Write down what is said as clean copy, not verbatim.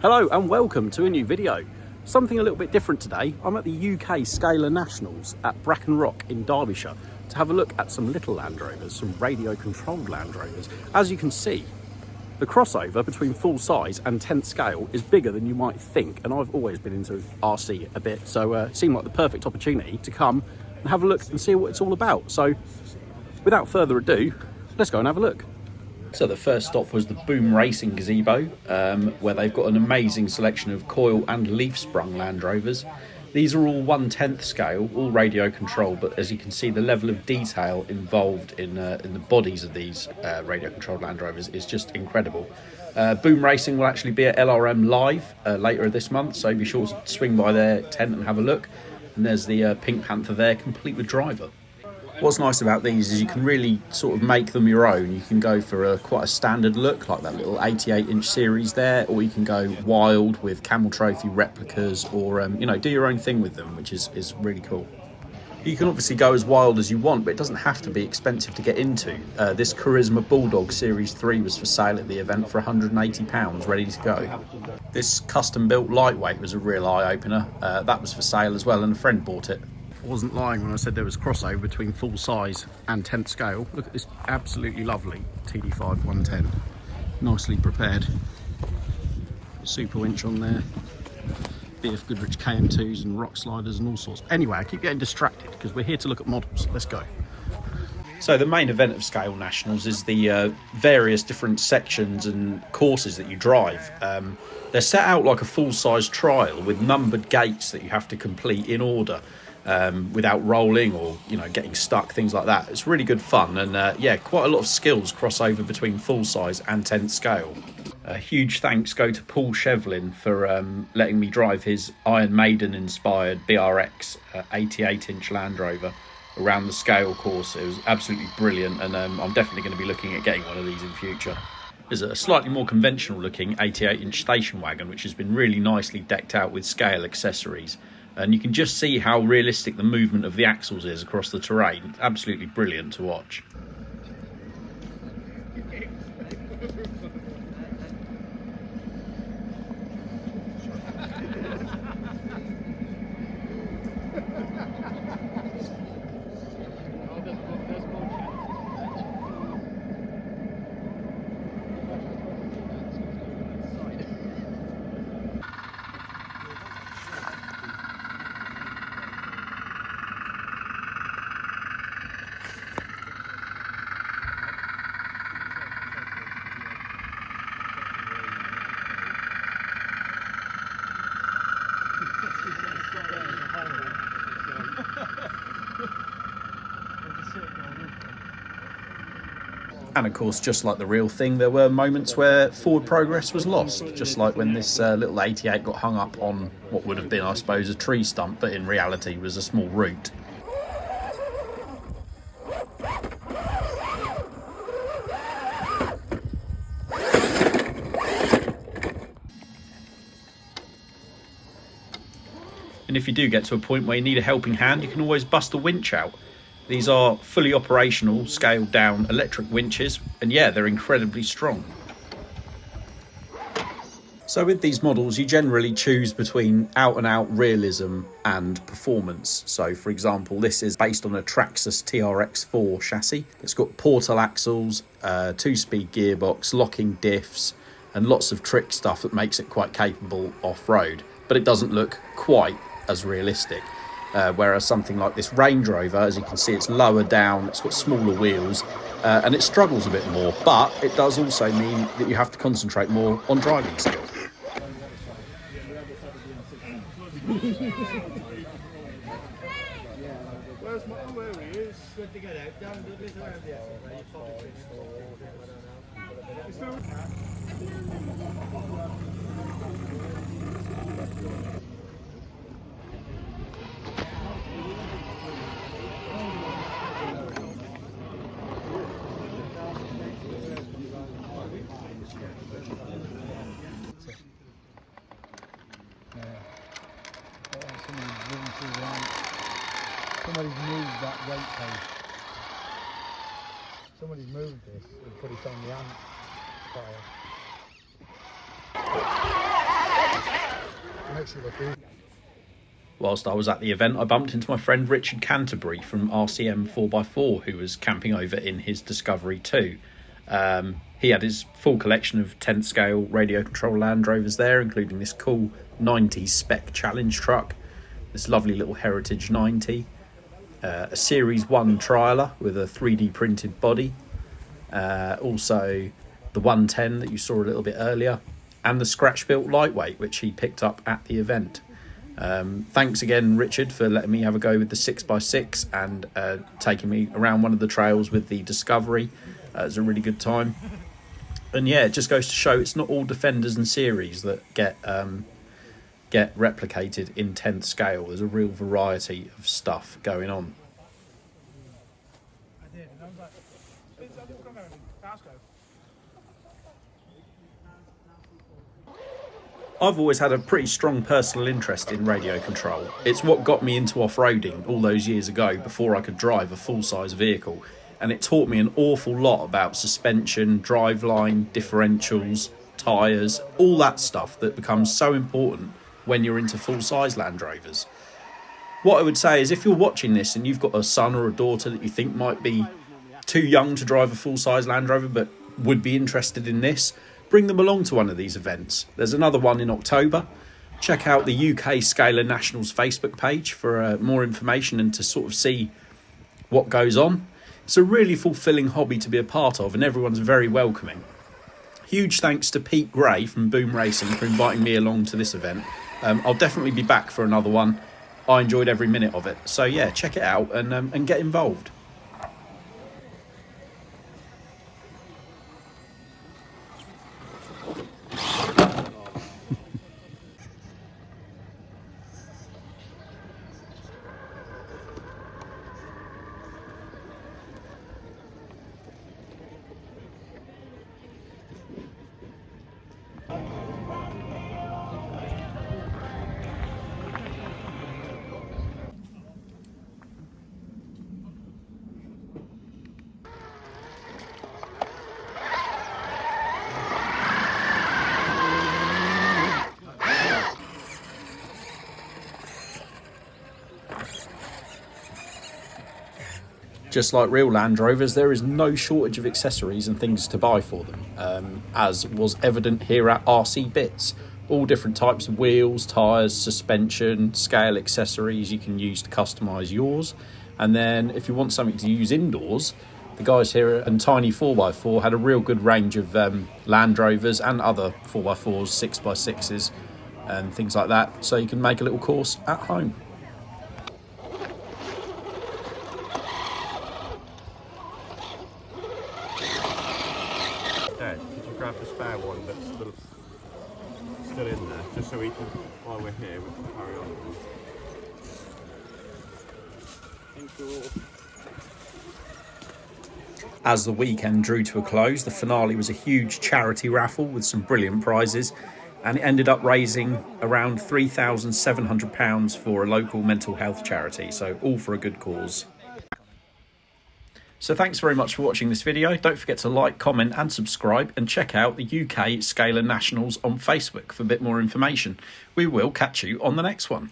Hello and welcome to a new video. Something a little bit different today. I'm at the UK Scalar Nationals at Bracken Rock in Derbyshire to have a look at some little Land Rovers, some radio controlled Land Rovers. As you can see, the crossover between full size and 10th scale is bigger than you might think, and I've always been into RC a bit, so it seemed like the perfect opportunity to come and have a look and see what it's all about. So without further ado, let's go and have a look. So the first stop was the Boom Racing Gazebo, where they've got an amazing selection of coil and leaf sprung Land Rovers. These are all 1/10th scale, all radio controlled, but as you can see, the level of detail involved in the bodies of these radio controlled Land Rovers is just incredible. Boom Racing will actually be at LRM Live later this month, so be sure to swing by their tent and have a look. And there's the Pink Panther there, complete with driver. What's nice about these is you can really sort of make them your own. You can go for quite a standard look, like that little 88-inch series there, or you can go wild with Camel Trophy replicas, or do your own thing with them, which is really cool. You can obviously go as wild as you want, but it doesn't have to be expensive to get into. This Charisma Bulldog Series 3 was for sale at the event for £180, ready to go. This custom-built lightweight was a real eye-opener. That was for sale as well, and a friend bought it. I wasn't lying when I said there was crossover between full size and 10th scale. Look at this absolutely lovely TD5 110. Nicely prepared. Super winch on there. BF Goodrich KM2s and rock sliders and all sorts. Anyway, I keep getting distracted because we're here to look at models. Let's go. So the main event of Scale Nationals is the various different sections and courses that you drive. They're set out like a full-size trial with numbered gates that you have to complete in order. Without rolling or getting stuck, things like that. It's really good fun, and quite a lot of skills cross over between full size and 10th scale. A huge thanks go to Paul Shevlin for letting me drive his Iron Maiden inspired BRX 88-inch Land Rover around the scale course. It was absolutely brilliant, and I'm definitely going to be looking at getting one of these in future. There's a slightly more conventional looking 88-inch station wagon which has been really nicely decked out with scale accessories. And you can just see how realistic the movement of the axles is across the terrain. It's absolutely brilliant to watch. And of course, just like the real thing, there were moments where forward progress was lost, just like when this little 88 got hung up on what would have been, I suppose, a tree stump, but in reality was a small root. And if you do get to a point where you need a helping hand, you can always bust a winch out. These are fully operational, scaled down electric winches, and yeah, they're incredibly strong. So with these models, you generally choose between out and out realism and performance. So for example, this is based on a Traxxas TRX4 chassis. It's got portal axles, 2-speed gearbox, locking diffs, and lots of trick stuff that makes it quite capable off-road, but it doesn't look quite as realistic. Whereas something like this Range Rover, as you can see, it's lower down, it's got smaller wheels, and it struggles a bit more, but it does also mean that you have to concentrate more on driving skill. Somebody's moved that weight post. Somebody's moved this and put it on the amp fire. Whilst I was at the event, I bumped into my friend Richard Canterbury from RCM 4x4, who was camping over in his Discovery 2. He had his full collection of 10th scale radio control Land Rovers there, including this cool 90s spec challenge truck, this lovely little Heritage 90, a Series 1 trialer with a 3D printed body, also the 110 that you saw a little bit earlier, and the scratch built lightweight, which he picked up at the event. Thanks again, Richard, for letting me have a go with the 6x6 and taking me around one of the trails with the Discovery. It was a really good time. And yeah, it just goes to show it's not all Defenders and Series that get replicated in 10th scale. There's a real variety of stuff going on. I've always had a pretty strong personal interest in radio control. It's what got me into off-roading all those years ago before I could drive a full-size vehicle, and it taught me an awful lot about suspension, driveline, differentials, tyres, all that stuff that becomes so important when you're into full-size Land Rovers. What I would say is, if you're watching this and you've got a son or a daughter that you think might be too young to drive a full-size Land Rover but would be interested in this, bring them along to one of these events. There's another one in October. Check out the UK Scalar Nationals Facebook page for more information and to sort of see what goes on. It's a really fulfilling hobby to be a part of, and everyone's very welcoming. Huge thanks to Pete Gray from Boom Racing for inviting me along to this event. I'll definitely be back for another one. I enjoyed every minute of it. So yeah, check it out and get involved. Just like real Land Rovers, there is no shortage of accessories and things to buy for them, as was evident here at RC Bits. All different types of wheels, tyres, suspension, scale accessories you can use to customise yours. And then if you want something to use indoors, the guys here at Tiny 4x4 had a real good range of Land Rovers and other 4x4s, 6x6s and things like that, so you can make a little course at home. Could you grab the spare one that's still in there, just so we can, while we're here, we can carry on. Thank you. As the weekend drew to a close, the finale was a huge charity raffle with some brilliant prizes, and it ended up raising around £3,700 for a local mental health charity, so all for a good cause. So thanks very much for watching this video. Don't forget to like, comment and subscribe, and check out the UK Scalar Nationals on Facebook for a bit more information. We will catch you on the next one.